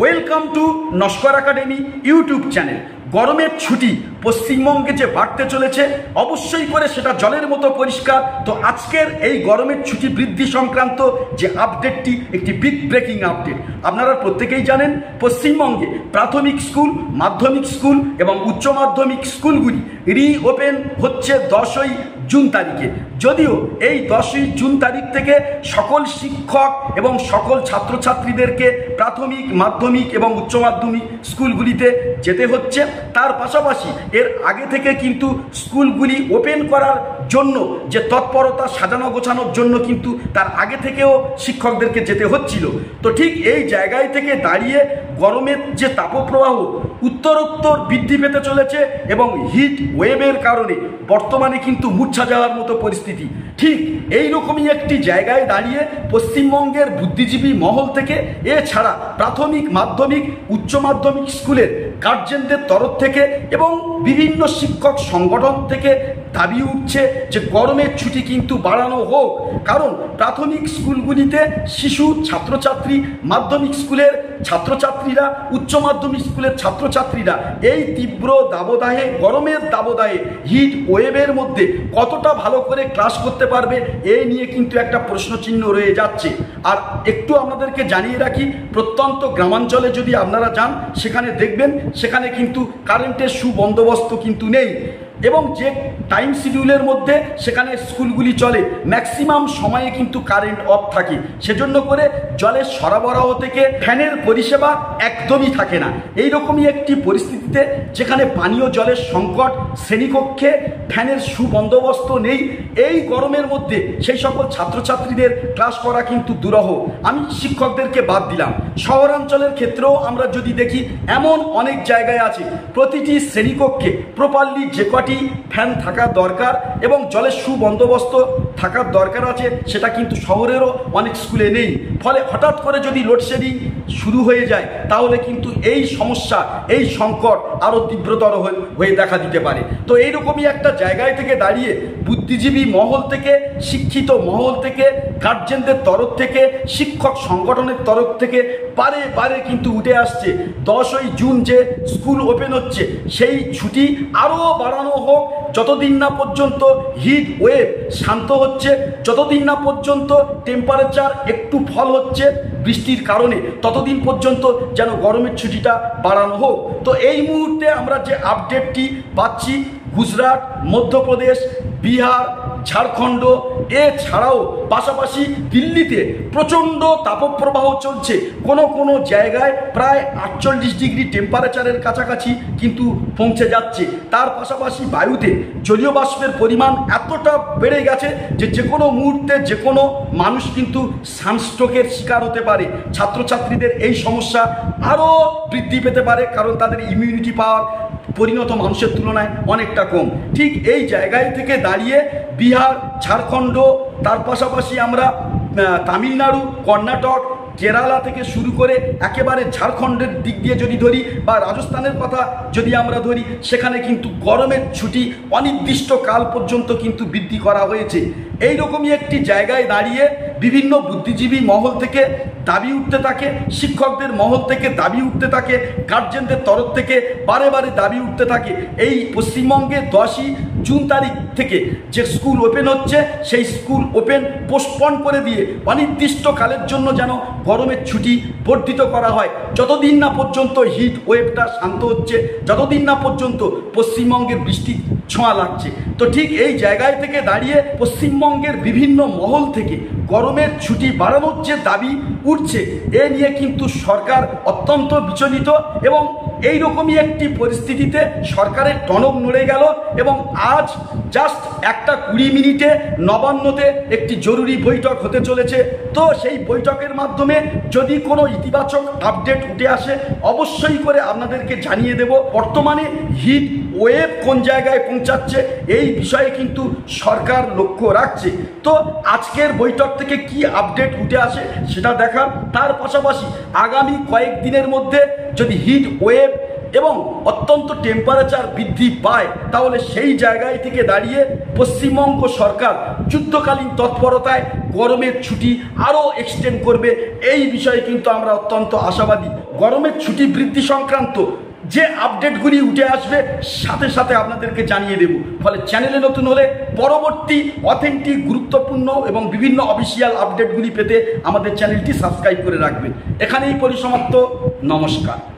Welcome to Naskar academy YouTube channel. গরমের ছুটি পশ্চিমবঙ্গে যে বাড়তে চলেছে, অবশ্যই করে সেটা জলের মতো পরিষ্কার। তো আজকের এই গরমের ছুটি বৃদ্ধি সংক্রান্ত যে আপডেটটি একটি বিগ ব্রেকিং আপডেট। আপনারা প্রত্যেকেই জানেন, পশ্চিমবঙ্গে প্রাথমিক স্কুল, মাধ্যমিক স্কুল এবং উচ্চ মাধ্যমিক স্কুলগুলি রিওপেন হচ্ছে 10ই জুন তারিখে। যদিও এই 10ই জুন তারিখ থেকে সকল শিক্ষক এবং সকল ছাত্রছাত্রীদেরকে প্রাথমিক, মাধ্যমিক এবং উচ্চ মাধ্যমিক স্কুলগুলিতে যেতে হচ্ছে। তার পাশাপাশি এর আগে থেকে কিন্তু স্কুলগুলি ওপেন করার জন্য যে তৎপরতা, সাজানো গোছানোর জন্য কিন্তু তার আগে থেকেও শিক্ষকদেরকে যেতে হচ্ছিল। তো ঠিক এই জায়গায় থেকে দাঁড়িয়ে গরমের যে তাপপ্রবাহ উত্তরোত্তর বৃদ্ধি পেতে চলেছে এবং হিট ওয়েভের কারণে বর্তমানে কিন্তু মূর্ছা যাওয়ার মতো পরিস্থিতি। ঠিক এই রকমই একটি জায়গায় দাঁড়িয়ে পশ্চিমবঙ্গের বুদ্ধিজীবী মহল থেকে, এছাড়া প্রাথমিক, মাধ্যমিক, উচ্চ মাধ্যমিক স্কুলের গার্জেনদের তরফ থেকে এবং বিভিন্ন শিক্ষক সংগঠন থেকে দাবি উঠছে যে গরমের ছুটি কিন্তু বাড়ানো হোক। কারণ প্রাথমিক স্কুলগুলিতে শিশু, ছাত্রছাত্রী, মাধ্যমিক স্কুলের ছাত্রছাত্রীরা, উচ্চ মাধ্যমিক স্কুলের ছাত্রছাত্রীরা এই তীব্র দাবদাহে, গরমের দাবদাহে, হিট ওয়েভের মধ্যে কতটা ভালো করে ক্লাস করতে পারবে, এই নিয়ে কিন্তু একটা প্রশ্নচিহ্ন রয়ে যাচ্ছে। আর একটু আপনাদেরকে জানিয়ে রাখি, প্রত্যন্ত গ্রামাঞ্চলে যদি আপনারা যান, সেখানে দেখবেন সেখানে কিন্তু কারেন্টের সুবন্দোবস্ত কিন্তু নেই এবং যে টাইম শিডিউলের মধ্যে সেখানে স্কুলগুলি চলে, ম্যাক্সিমাম সময়ে কিন্তু কারেন্ট অফ থাকে। সেজন্য করে জলের সরবরাহ থেকে ফ্যানের পরিষেবা একদমই থাকে না। এইরকমই একটি পরিস্থিতিতে যেখানে পানীয় জলের সংকট, শ্রেণীকক্ষে ফ্যানের সুবন্দোবস্ত নেই, এই গরমের মধ্যে সেই সকল ছাত্রছাত্রীদের ক্লাস করা কিন্তু দুরূহ। আমি শিক্ষকদেরকে বাদ দিলাম, শহরাঞ্চলের ক্ষেত্রেও আমরা যদি দেখি, এমন অনেক জায়গায় আছে প্রতিটি শ্রেণীকক্ষে প্রপারলি যে কটি ফ্যান থাকা দরকার এবং জলের সুবন্দোবস্ত থাকার দরকার আছে, সেটা কিন্তু শহরেরও অনেক স্কুলে নেই। ফলে হঠাৎ করে যদি লোডশেডিং শুরু হয়ে যায়, তাহলে কিন্তু এই সমস্যা, এই সংকট আরও তীব্রতর হয়ে দেখা দিতে পারে। তো এইরকমই একটা জায়গায় থেকে দাঁড়িয়ে বুদ্ধিজীবী মহল থেকে, শিক্ষিত মহল থেকে, গার্জেনদের তরফ থেকে, শিক্ষক সংগঠনের তরফ থেকে বারে বারে কিন্তু উঠে আসছে 10ই জুন যে স্কুল ওপেন হচ্ছে, সেই ছুটি আরও বাড়ানো হোক। যতদিন না পর্যন্ত হিট ওয়েভ শান্ত হচ্ছে, যতদিন না পর্যন্ত টেম্পারেচার একটু ফল হচ্ছে বৃষ্টির কারণে, ততদিন পর্যন্ত যেন গরমের ছুটিটা বাড়ানো হোক। তো এই মুহূর্তে আমরা যে আপডেটটি পাচ্ছি, গুজরাট, মধ্যপ্রদেশ, বিহার, ঝাড়খণ্ড, এছাড়াও পাশাপাশি দিল্লিতে প্রচণ্ড তাপপ্রবাহ চলছে। কোনো জায়গায় প্রায় 48 ডিগ্রি টেম্পারেচারের কাছাকাছি কিন্তু পৌঁছে যাচ্ছে। তার পাশাপাশি বায়ুতে জলীয় বাষ্পের পরিমাণ এতটা বেড়ে গেছে যে কোনো মুহূর্তে যে কোনো মানুষ কিন্তু সানস্ট্রোকের শিকার হতে পারে। ছাত্রছাত্রীদের এই সমস্যা আরও বৃদ্ধি পেতে পারে, কারণ তাদের ইমিউনিটি পাওয়ার পরিণত মানুষের তুলনায় অনেকটা কম। ঠিক এই জায়গায় থেকে দাঁড়িয়ে বিহার, ঝাড়খণ্ড, তার পাশাপাশি আমরা তামিলনাড়ু, কর্ণাটক, কেরালা থেকে শুরু করে একেবারে ঝাড়খণ্ডের দিক দিয়ে যদি ধরি বা রাজস্থানের কথা যদি আমরা ধরি, সেখানে কিন্তু গরমের ছুটি অনির্দিষ্টকাল পর্যন্ত কিন্তু বৃদ্ধি করা হয়েছে। এই রকমই একটি জায়গায় দাঁড়িয়ে বিভিন্ন বুদ্ধিজীবী মহল থেকে দাবি উঠতে থাকে, শিক্ষকদের মহল থেকে দাবি উঠতে থাকে, গার্জেনদের তরফ থেকে বারে বারে দাবি উঠতে থাকে, এই পশ্চিমবঙ্গে 10ই জুন তারিখ থেকে যে স্কুল ওপেন হচ্ছে, সেই স্কুল ওপেন পোস্টপন করে দিয়ে অনির্দিষ্টকালের জন্য যেন গরমের ছুটি বর্ধিত করা হয়, যতদিন না পর্যন্ত হিট ওয়েভটা শান্ত হচ্ছে, যতদিন না পর্যন্ত পশ্চিমবঙ্গের বৃষ্টি ছোঁয়া লাগছে। তো ঠিক এই জায়গায় থেকে দাঁড়িয়ে পশ্চিমবঙ্গের বিভিন্ন মহল থেকে গরমের ছুটি বাড়ানোর যে দাবি উঠছে, এ নিয়ে কিন্তু সরকার অত্যন্ত বিচলিত এবং এই রকমই একটি পরিস্থিতিতে সরকারের টনক নড়ে গেল এবং আজ জাস্ট 1:20 নবান্নতে একটি জরুরি বৈঠক হতে চলেছে। তো সেই বৈঠকের মাধ্যমে যদি কোনো ইতিবাচক আপডেট উঠে আসে, অবশ্যই করে আপনাদেরকে জানিয়ে দেব। বর্তমানে হিট ওয়েভ কোন জায়গায় পৌঁছাচ্ছে, এই বিষয়ে কিন্তু সরকার লক্ষ্য রাখছে। তো আজকের বৈঠক থেকে কি আপডেট উঠে আসে সেটা দেখার, তার পাশাপাশি আগামী কয়েকদিনের মধ্যে যদি হিট ওয়েভ এবং অত্যন্ত টেম্পারেচার বৃদ্ধি পায়, তাহলে সেই জায়গায় থেকে দাঁড়িয়ে পশ্চিমবঙ্গ সরকার যুদ্ধকালীন তৎপরতায় গরমের ছুটি আরও এক্সটেন্ড করবে। এই বিষয়ে কিন্তু আমরা অত্যন্ত আশাবাদী। গরমের ছুটি বৃদ্ধি সংক্রান্ত যে আপডেটগুলি উঠে আসবে সাথে সাথে আপনাদেরকে জানিয়ে দেব। ফলে চ্যানেলে নতুন হলে পরবর্তী অথেন্টিক, গুরুত্বপূর্ণ এবং বিভিন্ন অফিসিয়াল আপডেটগুলি পেতে আমাদের চ্যানেলটি সাবস্ক্রাইব করে রাখবেন। এখানেই পরিসমাপ্ত। নমস্কার।